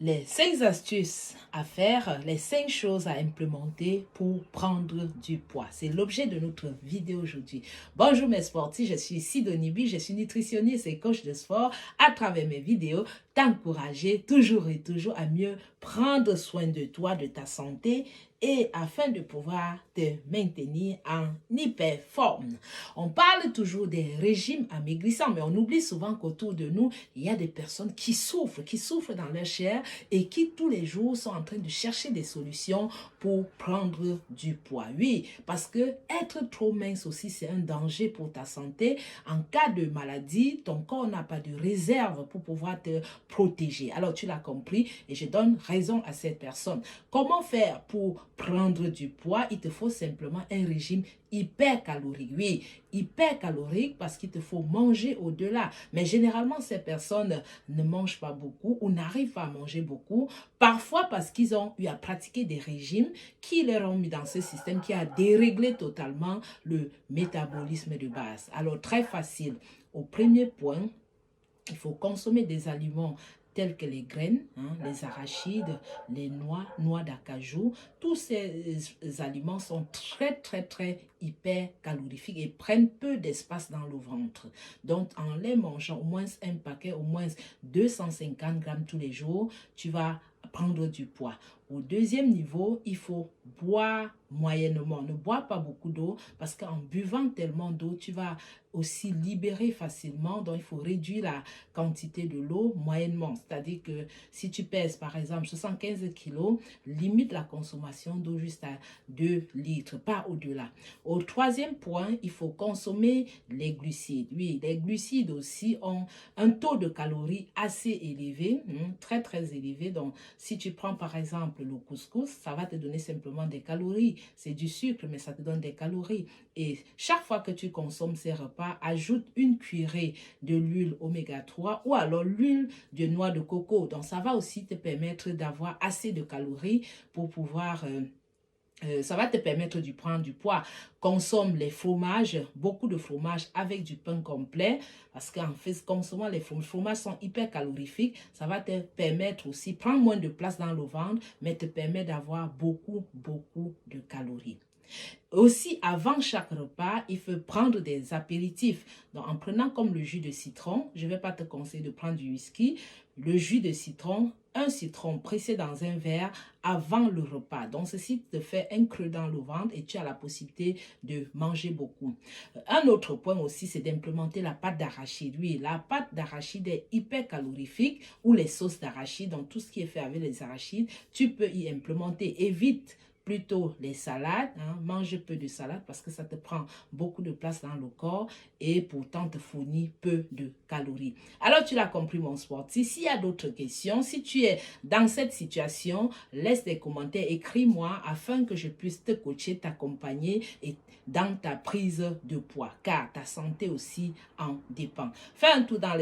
Les 5 astuces à faire, les 5 choses à implémenter pour prendre du poids. C'est l'objet de notre vidéo aujourd'hui. Bonjour mes sportifs, je suis Sidonie B, je suis nutritionniste et coach de sport. À travers mes vidéos, t'encourager toujours et toujours à mieux prendre soin de toi, de ta santé et afin de pouvoir te maintenir en hyper forme. On parle toujours des régimes amaigrissants, mais on oublie souvent qu'autour de nous, il y a des personnes qui souffrent dans leur chair et qui tous les jours sont en train de chercher des solutions pour prendre du poids. Oui, parce que être trop mince aussi, c'est un danger pour ta santé. En cas de maladie, ton corps n'a pas de réserve pour pouvoir te protéger. Alors, tu l'as compris et je donne raison à cette personne. Comment faire pour prendre du poids? Il te faut simplement un régime hypercalorique. Oui, hypercalorique parce qu'il te faut manger au-delà. Mais généralement, ces personnes ne mangent pas beaucoup ou n'arrivent pas à manger beaucoup. Parfois parce qu'ils ont eu à pratiquer des régimes qui leur ont mis dans ce système qui a déréglé totalement le métabolisme de base. Alors, très facile. Au premier point, il faut consommer des aliments tels que les graines, les arachides, les noix d'acajou. Tous ces aliments sont très hyper calorifiques et prennent peu d'espace dans le ventre. Donc, en les mangeant au moins un paquet, au moins 250 grammes tous les jours, tu vas prendre du poids. Au deuxième niveau, il faut boire moyennement. Ne bois pas beaucoup d'eau parce qu'en buvant tellement d'eau, tu vas aussi libérer facilement. Donc, il faut réduire la quantité de l'eau moyennement. C'est-à-dire que si tu pèses par exemple 75 kilos, limite la consommation d'eau juste à 2 litres, pas au-delà. Au troisième point, il faut consommer les glucides. Oui, les glucides aussi ont un taux de calories assez élevé, très élevé. Donc, si tu prends par exemple le couscous, ça va te donner simplement des calories. C'est du sucre, mais ça te donne des calories. Et chaque fois que tu consommes ces repas, ajoute une cuillerée de l'huile oméga 3 ou alors l'huile de noix de coco. Donc, ça va aussi te permettre d'avoir assez de calories pour pouvoir... ça va te permettre de prendre du poids. Consomme les fromages, beaucoup de fromages avec du pain complet, parce qu'en fait, consommant les fromages sont hyper calorifiques. Ça va te permettre aussi, prendre moins de place dans le ventre, mais te permet d'avoir beaucoup de calories. Aussi, avant chaque repas, il faut prendre des apéritifs. Donc, en prenant comme le jus de citron, je ne vais pas te conseiller de prendre du whisky, le jus de citron, un citron pressé dans un verre avant le repas. Donc, ceci te fait un creux dans le ventre et tu as la possibilité de manger beaucoup. Un autre point aussi, c'est d'implémenter la pâte d'arachide. Oui, la pâte d'arachide est hyper calorifique ou les sauces d'arachide, donc tout ce qui est fait avec les arachides, tu peux y implémenter. Évite plutôt les salades, mange peu de salade parce que ça te prend beaucoup de place dans le corps et pourtant te fournit peu de calories. Alors tu l'as compris mon sportif, s'il y a d'autres questions, si tu es dans cette situation, laisse des commentaires, écris-moi afin que je puisse te coacher, t'accompagner et dans ta prise de poids car ta santé aussi en dépend. Fais un tour dans les